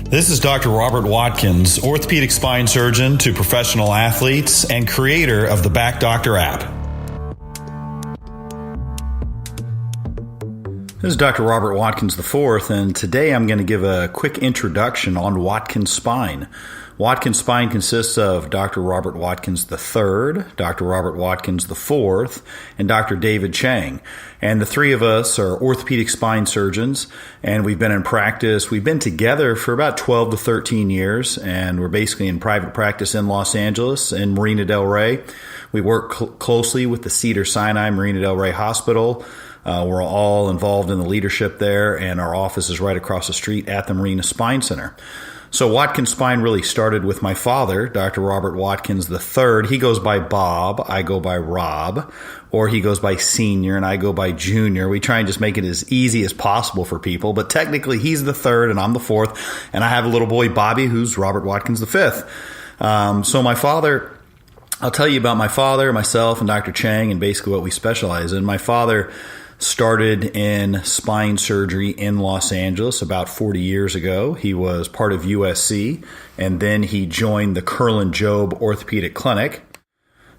This is Dr. Robert Watkins, orthopedic spine surgeon to professional athletes and creator of the Back Doctor app. This is Dr. Robert Watkins IV, and today I'm going to give a quick introduction on Watkins Spine. Watkins Spine consists of Dr. Robert Watkins III, Dr. Robert Watkins IV, and Dr. David Chang. And the three of us are orthopedic spine surgeons, and we've been in practice. We've been together for about 12 to 13 years, and we're basically in private practice in Los Angeles and Marina Del Rey. We work closely with the Cedars-Sinai Marina Del Rey Hospital. We're all involved in the leadership there, and our office is right across the street at the Marina Spine Center. So Watkins Spine really started with my father, Dr. Robert Watkins III. He goes by Bob, I go by Rob, or he goes by Senior and I go by Junior. We try and just make it as easy as possible for people, but technically he's the third and I'm the fourth, and I have a little boy, Bobby, who's Robert Watkins V. So my father, I'll tell you about my father, myself, and Dr. Chang, and basically what we specialize in. My father started in spine surgery in Los Angeles about 40 years ago. He was part of USC, and then he joined the Kerlan Jobe Orthopedic Clinic.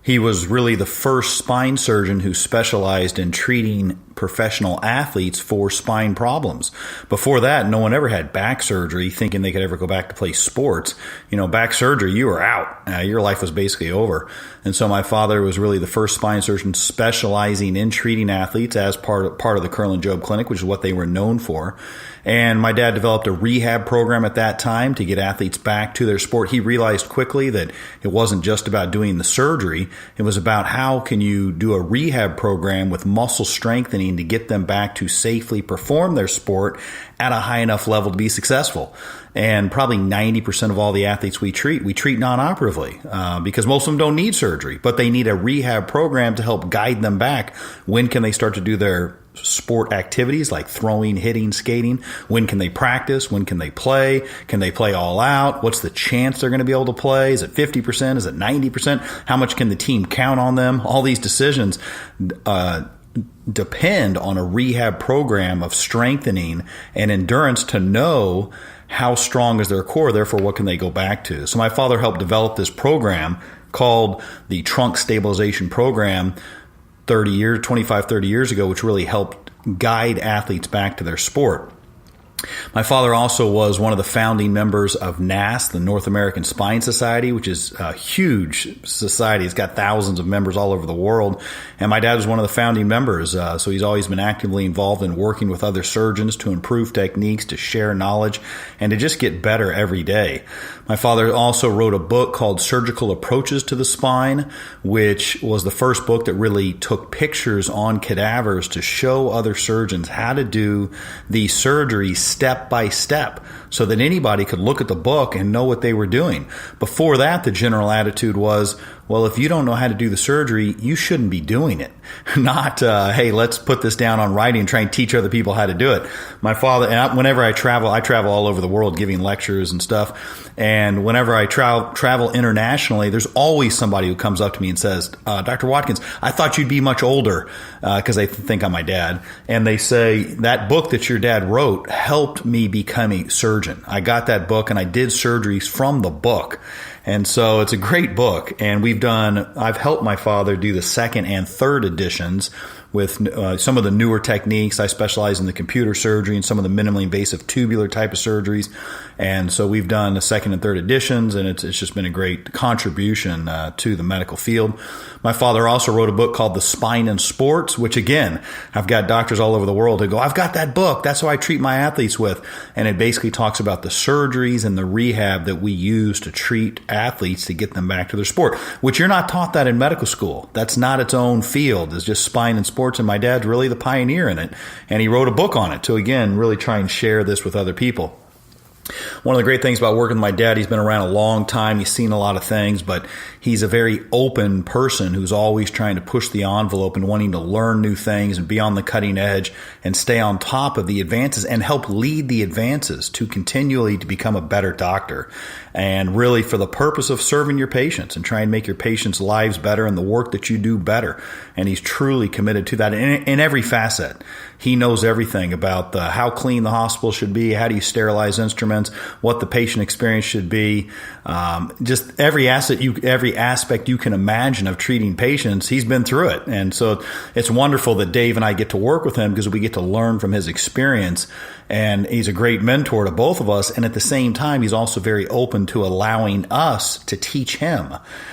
He was really the first spine surgeon who specialized in treating professional athletes for spine problems. Before that, no one ever had back surgery thinking they could ever go back to play sports. You know, back surgery, you were out. Your life was basically over. And so my father was really the first spine surgeon specializing in treating athletes as part of the Kerlan Jobe Clinic, which is what they were known for. And my dad developed a rehab program at that time to get athletes back to their sport. He realized quickly that it wasn't just about doing the surgery. It was about how can you do a rehab program with muscle strengthening to get them back to safely perform their sport at a high enough level to be successful. And probably 90% of all the athletes we treat non-operatively because most of them don't need surgery, but they need a rehab program to help guide them back. When can they start to do their sport activities like throwing, hitting, skating? When can they practice? When can they play? Can they play all out? What's the chance they're going to be able to play? Is it 50%? Is it 90%? How much can the team count on them? All these decisions depend on a rehab program of strengthening and endurance to know how strong is their core, therefore what can they go back to. So my father helped develop this program called the Trunk Stabilization Program 25, 30 years ago, which really helped guide athletes back to their sport. My father also was one of the founding members of NASS, the North American Spine Society, which is a huge society. It's got thousands of members all over the world. And my dad was one of the founding members. So he's always been actively involved in working with other surgeons to improve techniques, to share knowledge, and to just get better every day. My father also wrote a book called Surgical Approaches to the Spine, which was the first book that really took pictures on cadavers to show other surgeons how to do the surgery step by step so that anybody could look at the book and know what they were doing. Before that, the general attitude was, well, if you don't know how to do the surgery, you shouldn't be doing it. Not, hey, let's put this down on writing and try and teach other people how to do it. My father, and whenever I travel all over the world giving lectures and stuff. And whenever I travel internationally, there's always somebody who comes up to me and says, Dr. Watkins, I thought you'd be much older, because they think I'm my dad. And they say, that book that your dad wrote helped me become a surgeon. I got that book and I did surgeries from the book. And so it's a great book, and I've helped my father do the second and third editions with some of the newer techniques. I specialize in the computer surgery and some of the minimally invasive tubular type of surgeries. And so we've done the second and third editions, and it's just been a great contribution to the medical field. My father also wrote a book called The Spine in Sports, which again, I've got doctors all over the world who go, I've got that book. That's what I treat my athletes with. And it basically talks about the surgeries and the rehab that we use to treat athletes to get them back to their sport, which you're not taught that in medical school. That's not its own field. It's just spine and sports. And my dad's really the pioneer in it. And he wrote a book on it to, again, really try and share this with other people. One of the great things about working with my dad, he's been around a long time. He's seen a lot of things, but he's a very open person who's always trying to push the envelope and wanting to learn new things and be on the cutting edge and stay on top of the advances and help lead the advances to continually to become a better doctor. And really for the purpose of serving your patients and trying to make your patients' lives better and the work that you do better. And he's truly committed to that in every facet. He knows everything about how clean the hospital should be, how do you sterilize instruments, what the patient experience should be. Just every aspect you can imagine of treating patients, he's been through it. And so it's wonderful that Dave and I get to work with him because we get to learn from his experience. And he's a great mentor to both of us. And at the same time, he's also very open to allowing us to teach him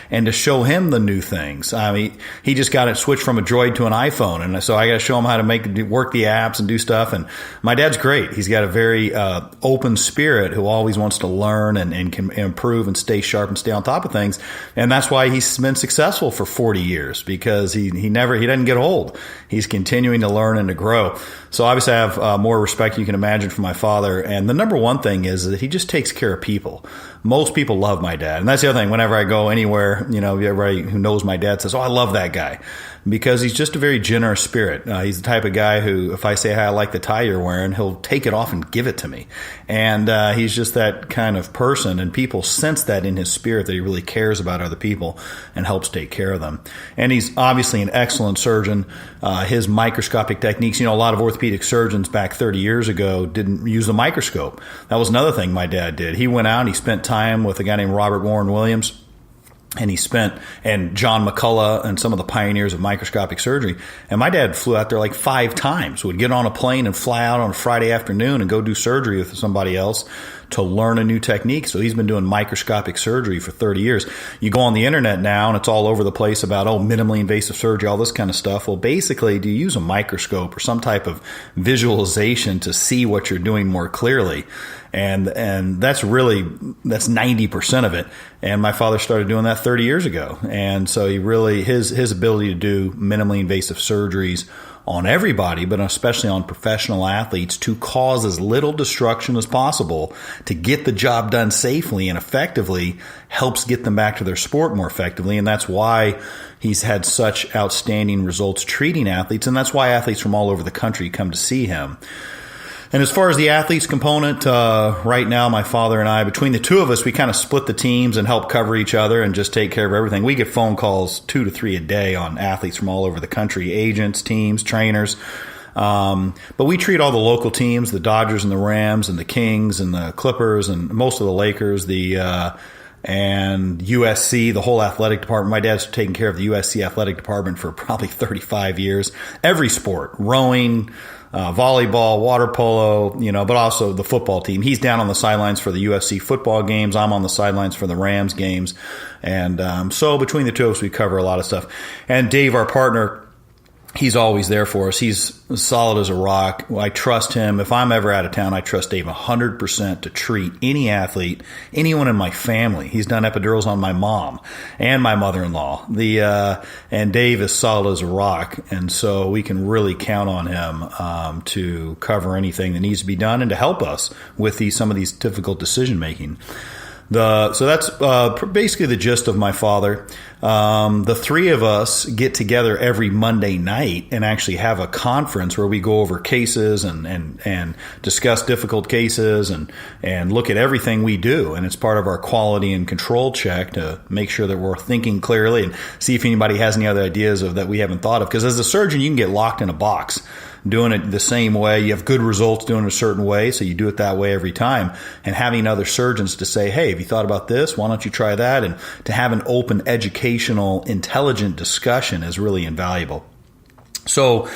and to show him the new things. I mean, he just got it switched from a Droid to an iPhone. And so I got to show him how to work the apps and do stuff. And my dad's great. He's got a very open spirit who always wants to learn and can improve and stay sharp and stay on top of things. And that's why he's been successful for 40 years because he doesn't get old. He's continuing to learn and to grow. So obviously I have more respect you can imagine for my father. And the number one thing is that he just takes care of people. Most people love my dad. And that's the other thing. Whenever I go anywhere, everybody who knows my dad says, "Oh, I love that guy," because he's just a very generous spirit. He's the type of guy who, if I say, "Hey, I like the tie you're wearing," he'll take it off and give it to me. And he's just that kind of person. And people sense that in his spirit, that he really cares about other people and helps take care of them. And he's obviously an excellent surgeon. His microscopic techniques, a lot of orthopedic surgeons back 30 years ago didn't use the microscope. That was another thing my dad did. He went out and he spent time with a guy named Robert Williams. And John McCullough and some of the pioneers of microscopic surgery. And my dad flew out there like 5 times, would get on a plane and fly out on a Friday afternoon and go do surgery with somebody else to learn a new technique. So he's been doing microscopic surgery for 30 years. You go on the internet now and it's all over the place about, minimally invasive surgery, all this kind of stuff. Well, basically, do you use a microscope or some type of visualization to see what you're doing more clearly? And that's 90% of it. And my father started doing that 30 years ago. And so he really, his ability to do minimally invasive surgeries on everybody, but especially on professional athletes, to cause as little destruction as possible to get the job done safely and effectively helps get them back to their sport more effectively. And that's why he's had such outstanding results treating athletes. And that's why athletes from all over the country come to see him. And as far as the athletes component, right now, my father and I, between the two of us, we kind of split the teams and help cover each other and just take care of everything. We get phone calls 2 to 3 a day on athletes from all over the country, agents, teams, trainers. But we treat all the local teams, the Dodgers and the Rams and the Kings and the Clippers and most of the Lakers, and USC, the whole athletic department. My dad's taken care of the USC athletic department for probably 35 years. Every sport, rowing, volleyball, water polo, but also the football team. He's down on the sidelines for the USC football games. I'm on the sidelines for the Rams games. And so between the two of us, we cover a lot of stuff. And Dave, our partner, he's always there for us. He's solid as a rock. I trust him. If I'm ever out of town, I trust Dave 100% to treat any athlete, anyone in my family. He's done epidurals on my mom and my mother-in-law. And Dave is solid as a rock. And so we can really count on him to cover anything that needs to be done and to help us with some of these difficult decision-making. So that's basically the gist of my father. The three of us get together every Monday night and actually have a conference where we go over cases and discuss difficult cases and look at everything we do. And it's part of our quality and control check to make sure that we're thinking clearly and see if anybody has any other ideas that we haven't thought of. Because as a surgeon, you can get locked in a box doing it the same way. You have good results doing it a certain way, so you do it that way every time. And having other surgeons to say, "Hey, have you thought about this? Why don't you try that?" And to have an open, educational, intelligent discussion is really invaluable. So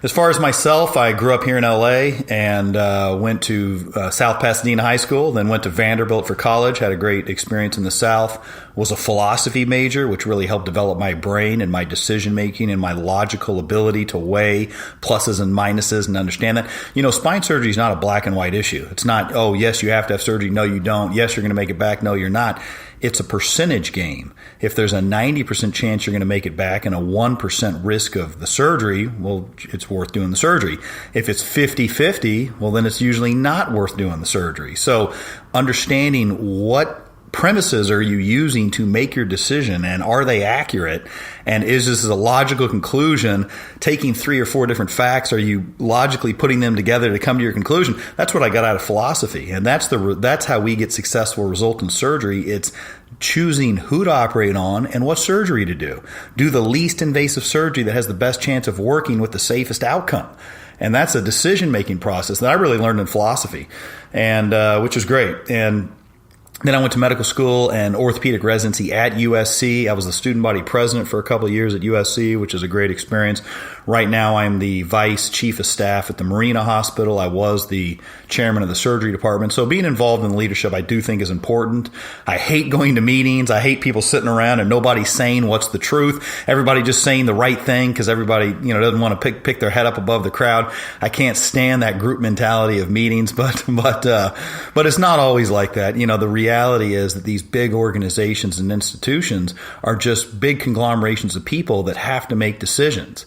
as far as myself, I grew up here in LA and went to South Pasadena High School, then went to Vanderbilt for college, had a great experience in the South, was a philosophy major, which really helped develop my brain and my decision making and my logical ability to weigh pluses and minuses and understand that. Spine surgery is not a black and white issue. It's not, oh, yes, you have to have surgery. No, you don't. Yes, you're going to make it back. No, you're not. It's a percentage game. If there's a 90% chance you're going to make it back and a 1% risk of the surgery, well, it's worth doing the surgery. If it's 50-50, well, then it's usually not worth doing the surgery. So understanding what premises are you using to make your decision, and are they accurate? And is this a logical conclusion? Taking 3 or 4 different facts, are you logically putting them together to come to your conclusion? That's what I got out of philosophy, and that's how we get successful result in surgery. It's choosing who to operate on and what surgery to do. Do the least invasive surgery that has the best chance of working with the safest outcome. And that's a decision-making process that I really learned in philosophy, and which was great. And then I went to medical school and orthopedic residency at USC. I was the student body president for a couple of years at USC, which is a great experience. Right now, I'm the vice chief of staff at the Marina Hospital. I was the chairman of the surgery department. So being involved in leadership, I do think is important. I hate going to meetings. I hate people sitting around and nobody saying what's the truth. Everybody just saying the right thing because everybody, doesn't want to pick their head up above the crowd. I can't stand that group mentality of meetings, but it's not always like that. The reality is that these big organizations and institutions are just big conglomerations of people that have to make decisions.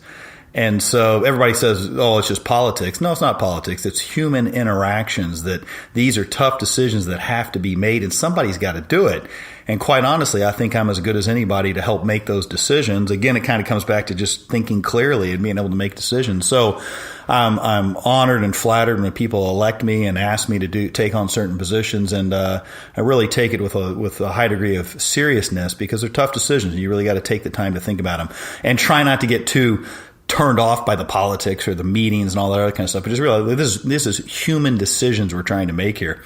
And so everybody says, oh, it's just politics. No, it's not politics. It's human interactions, that these are tough decisions that have to be made, and somebody's got to do it. And quite honestly, I think I'm as good as anybody to help make those decisions. Again, it kind of comes back to just thinking clearly and being able to make decisions. So I'm honored and flattered when people elect me and ask me to take on certain positions. And I really take it with a high degree of seriousness, because they're tough decisions. You really got to take the time to think about them and try not to get too turned off by the politics or the meetings and all that other kind of stuff. But just realize this is human decisions we're trying to make here.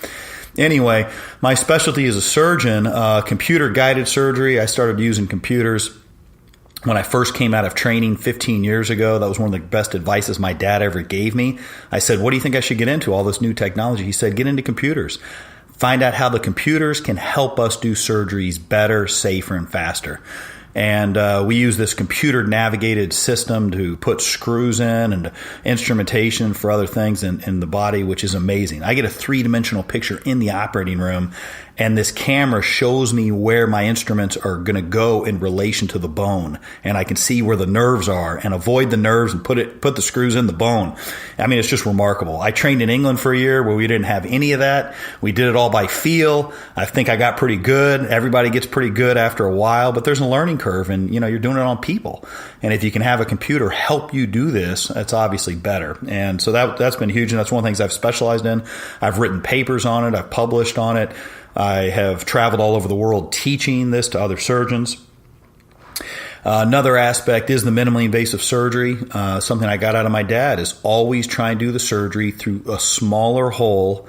Anyway, my specialty is a surgeon, computer-guided surgery. I started using computers when I first came out of training 15 years ago. That was one of the best advices my dad ever gave me. I said, what do you think I should get into, all this new technology? He said, get into computers. Find out how the computers can help us do surgeries better, safer, and faster. And we use this computer-navigated system to put screws in and instrumentation for other things in the body, which is amazing. I get a three-dimensional picture in the operating room, and this camera shows me where my instruments are going to go in relation to the bone. And I can see where the nerves are and avoid the nerves and put the screws in the bone. I mean, it's just remarkable. I trained in England for a year where we didn't have any of that. We did it all by feel. I think I got pretty good. Everybody gets pretty good after a while, but there's a learning curve, and you're doing it on people. And if you can have a computer help you do this, it's obviously better. And so that's been huge, and that's one of the things I've specialized in. I've written papers on it. I've published on it. I have traveled all over the world teaching this to other surgeons. Another aspect is the minimally invasive surgery. Something I got out of my dad is always try and do the surgery through a smaller hole,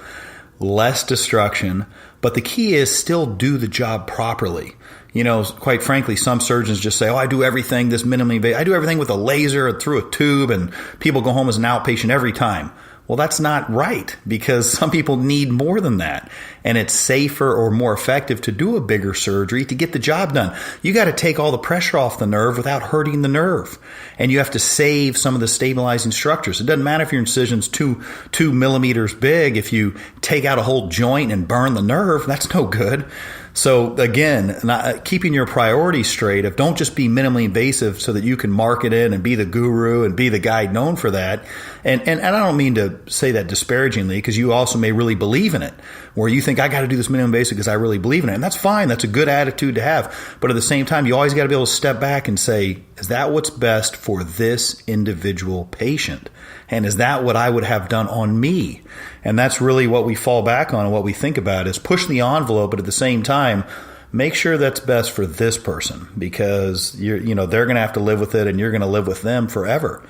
less destruction, but the key is still do the job properly. Quite frankly, some surgeons just say, I do everything this minimally invasive. I do everything with a laser or through a tube, and people go home as an outpatient every time. Well, that's not right, because some people need more than that. And it's safer or more effective to do a bigger surgery to get the job done. You got to take all the pressure off the nerve without hurting the nerve. And you have to save some of the stabilizing structures. It doesn't matter if your incision's 2 millimeters big. If you take out a whole joint and burn the nerve, that's no good. So again, keeping your priorities straight of don't just be minimally invasive so that you can market it and be the guru and be the guy known for that. And I don't mean to say that disparagingly, because you also may really believe in it, where you think I got to do this minimally invasive because I really believe in it. And that's fine. That's a good attitude to have. But at the same time, you always got to be able to step back and say, is that what's best for this individual patient? And is that what I would have done on me? And that's really what we fall back on and what we think about is push the envelope, but at the same time, make sure that's best for this person, because they're going to have to live with it and you're going to live with them forever.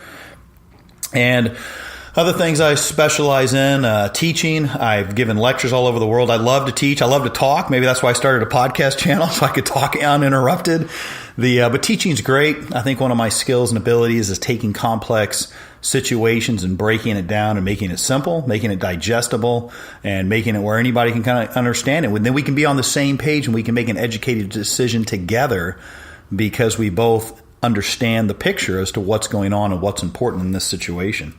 And other things I specialize in, teaching. I've given lectures all over the world. I love to teach. I love to talk. Maybe that's why I started a podcast channel, so I could talk uninterrupted. But teaching's great. I think one of my skills and abilities is taking complex situations and breaking it down and making it simple, making it digestible, and making it where anybody can kind of understand it. Then we can be on the same page and we can make an educated decision together, because we both understand the picture as to what's going on and what's important in this situation.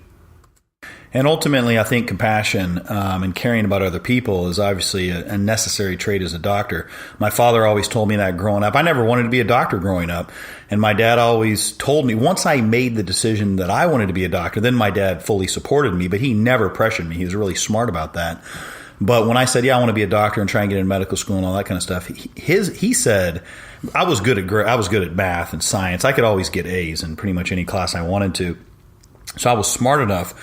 And ultimately, I think compassion and caring about other people is obviously a necessary trait as a doctor. My father always told me that growing up. I never wanted to be a doctor growing up. And my dad always told me, once I made the decision that I wanted to be a doctor, then my dad fully supported me, but he never pressured me. He was really smart about that. But when I said, I want to be a doctor and try and get into medical school and all that kind of stuff, he said, I was good at math and science. I could always get A's in pretty much any class I wanted to. So I was smart enough.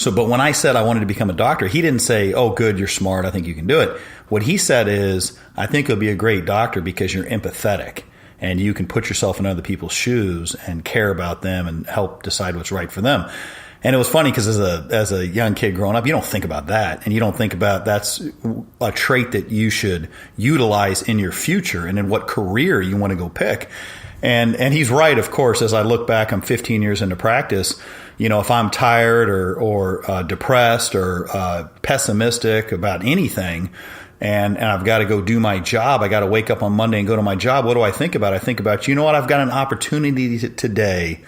But when I said I wanted to become a doctor, he didn't say, oh, good, you're smart, I think you can do it. What he said is, I think you'll be a great doctor because you're empathetic and you can put yourself in other people's shoes and care about them and help decide what's right for them. And it was funny because as a young kid growing up, you don't think about that. And you don't think about that's a trait that you should utilize in your future and in what career you want to go pick. And he's right, of course. As I look back, I'm 15 years into practice. If I'm tired or depressed or pessimistic about anything, and I've got to go do my job, I got to wake up on Monday and go to my job, what do I think about? I think about, I've got an opportunity today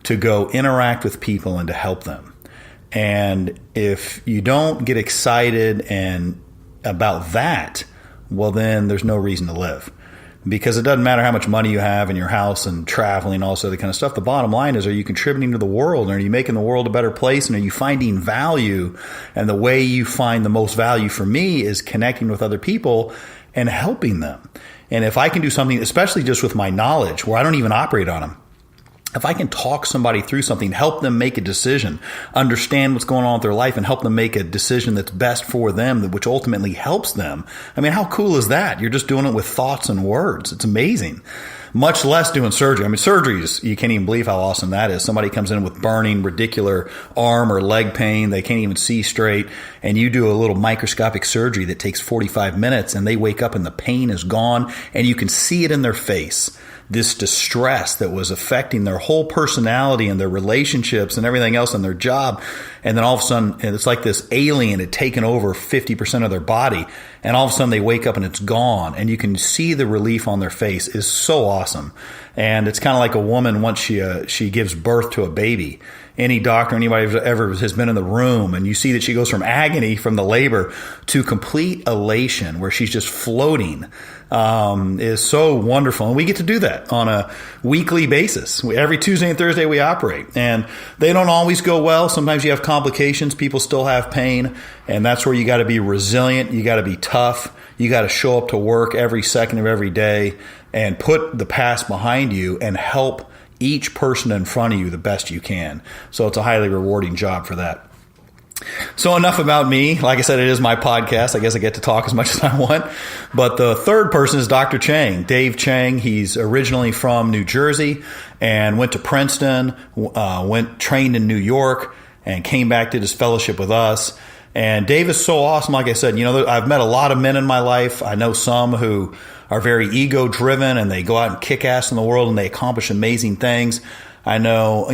to go interact with people and to help them. And if you don't get excited and about that, well, then there's no reason to live. Because it doesn't matter how much money you have in your house and traveling and all this other kind of stuff. The bottom line is, are you contributing to the world? And are you making the world a better place? And are you finding value? And the way you find the most value for me is connecting with other people and helping them. And if I can do something, especially just with my knowledge, where I don't even operate on them, if I can talk somebody through something, help them make a decision, understand what's going on with their life, and help them make a decision that's best for them, which ultimately helps them. I mean, how cool is that? You're just doing it with thoughts and words. It's amazing. Much less doing surgery. I mean, surgeries, you can't even believe how awesome that is. Somebody comes in with burning, ridiculous arm or leg pain. They can't even see straight. And you do a little microscopic surgery that takes 45 minutes, and they wake up and the pain is gone, and you can see it in their face. This distress that was affecting their whole personality and their relationships and everything else in their job. And then all of a sudden, it's like this alien had taken over 50% of their body. And all of a sudden they wake up and it's gone. And you can see the relief on their face is so awesome. And it's kind of like a woman once she gives birth to a baby. Any doctor, anybody who ever has been in the room, and you see that she goes from agony from the labor to complete elation where she's just floating, is so wonderful. And we get to do that on a weekly basis. Every Tuesday and Thursday we operate. And they don't always go well. Sometimes you have complications. People still have pain. And that's where you got to be resilient. You got to be tough. You got to show up to work every second of every day and put the past behind you and help each person in front of you the best you can. So it's a highly rewarding job for that. So enough about me. Like I said, it is my podcast. I guess I get to talk as much as I want. But the third person is Dr. Chang, Dave Chang. He's originally from New Jersey and went to Princeton, trained in New York, and came back, did his fellowship with us. And Dave is so awesome. Like I said, I've met a lot of men in my life. I know some who are very ego-driven and they go out and kick ass in the world and they accomplish amazing things. I know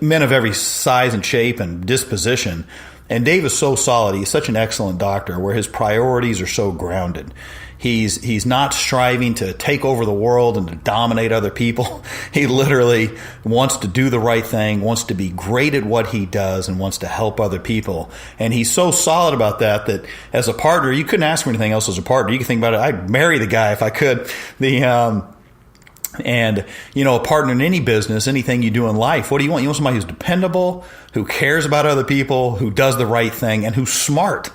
men of every size and shape and disposition. And Dave is so solid. He's such an excellent doctor where his priorities are so grounded. He's not striving to take over the world and to dominate other people. He literally wants to do the right thing, wants to be great at what he does, and wants to help other people. And he's so solid about that as a partner, you couldn't ask for anything else as a partner. You can think about it. I'd marry the guy if I could. A partner in any business, anything you do in life, what do you want? You want somebody who's dependable, who cares about other people, who does the right thing, and who's smart.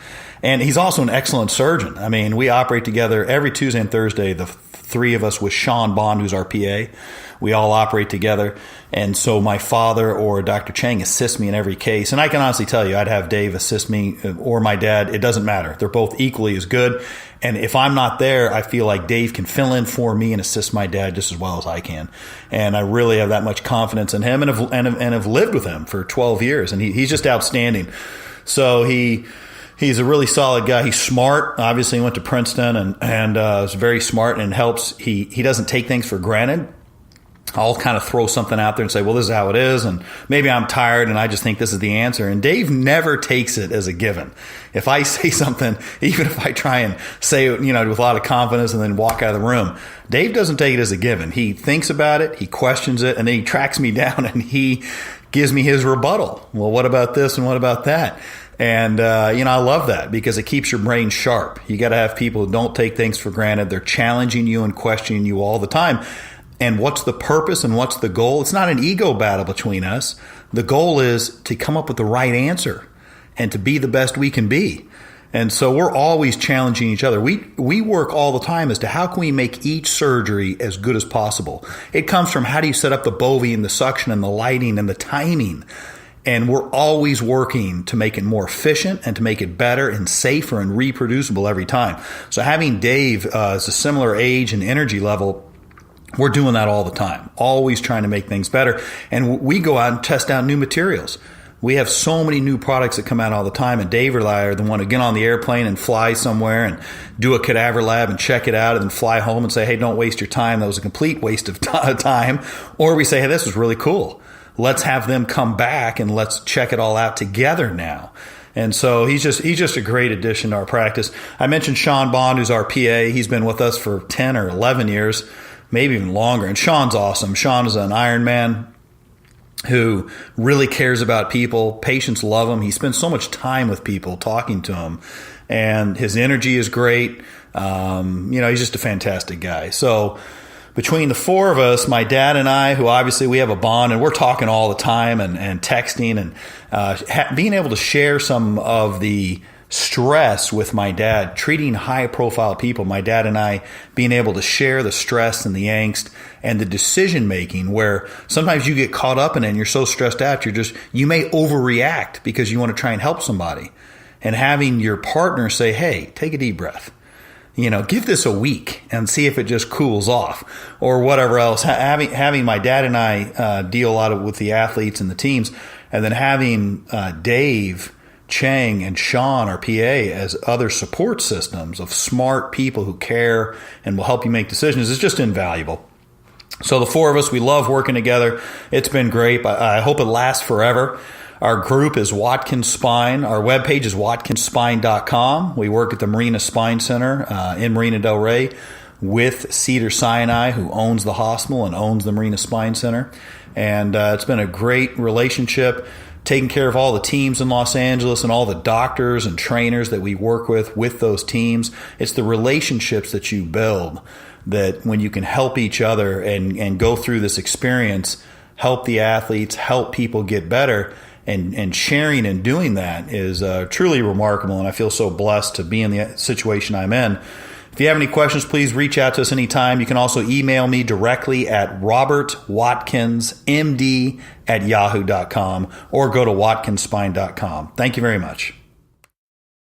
And he's also an excellent surgeon. I mean, we operate together every Tuesday and Thursday, the three of us with Shawn Bond, who's our PA. We all operate together. And so my father or Dr. Chang assists me in every case. And I can honestly tell you, I'd have Dave assist me or my dad. It doesn't matter. They're both equally as good. And if I'm not there, I feel like Dave can fill in for me and assist my dad just as well as I can. And I really have that much confidence in him and have lived with him for 12 years. And he's just outstanding. So he's a really solid guy. He's smart. Obviously, he went to Princeton and is very smart and helps. He doesn't take things for granted. I'll kind of throw something out there and say, well, this is how it is. And maybe I'm tired and I just think this is the answer. And Dave never takes it as a given. If I say something, even if I try and say it, with a lot of confidence and then walk out of the room, Dave doesn't take it as a given. He thinks about it, he questions it, and then he tracks me down and he gives me his rebuttal. Well, what about this and what about that? And, I love that because it keeps your brain sharp. You got to have people who don't take things for granted. They're challenging you and questioning you all the time. And what's the purpose and what's the goal? It's not an ego battle between us. The goal is to come up with the right answer and to be the best we can be. And so we're always challenging each other. We work all the time as to how can we make each surgery as good as possible. It comes from how do you set up the bovie and the suction and the lighting and the timing. And we're always working to make it more efficient and to make it better and safer and reproducible every time. So having Dave as a similar age and energy level, we're doing that all the time, always trying to make things better. And we go out and test out new materials. We have so many new products that come out all the time, and Dave or I are the one to get on the airplane and fly somewhere and do a cadaver lab and check it out and then fly home and say, hey, don't waste your time. That was a complete waste of time. Or we say, hey, this was really cool. Let's have them come back and let's check it all out together now. And so he's just a great addition to our practice. I mentioned Shawn Bond, who's our PA. He's been with us for 10 or 11 years, maybe even longer. And Shawn's awesome. Shawn is an Ironman who really cares about people. Patients love him. He spends so much time with people, talking to them, and his energy is great. He's just a fantastic guy. So between the four of us, my dad and I, who obviously we have a bond, and we're talking all the time and texting, and being able to share some of the stress with my dad, treating high-profile people, my dad and I being able to share the stress and the angst and the decision-making, where sometimes you get caught up in it and you're so stressed out, you may overreact because you want to try and help somebody. And having your partner say, hey, take a deep breath. Give this a week and see if it just cools off, or whatever else. Having my dad and I deal a lot with the athletes and the teams, and then having Dave, Chang, and Shawn, our PA, as other support systems of smart people who care and will help you make decisions is just invaluable. So the four of us, we love working together. It's been great. I hope it lasts forever. Our group is Watkins Spine. Our webpage is watkinsspine.com. We work at the Marina Spine Center in Marina Del Rey with Cedars-Sinai, who owns the hospital and owns the Marina Spine Center. And it's been a great relationship, taking care of all the teams in Los Angeles and all the doctors and trainers that we work with those teams. It's the relationships that you build that when you can help each other and go through this experience, help the athletes, help people get better, and sharing and doing that is truly remarkable. And I feel so blessed to be in the situation I'm in. If you have any questions, please reach out to us anytime. You can also email me directly at robertwatkinsmd@yahoo.com or go to watkinsspine.com. Thank you very much.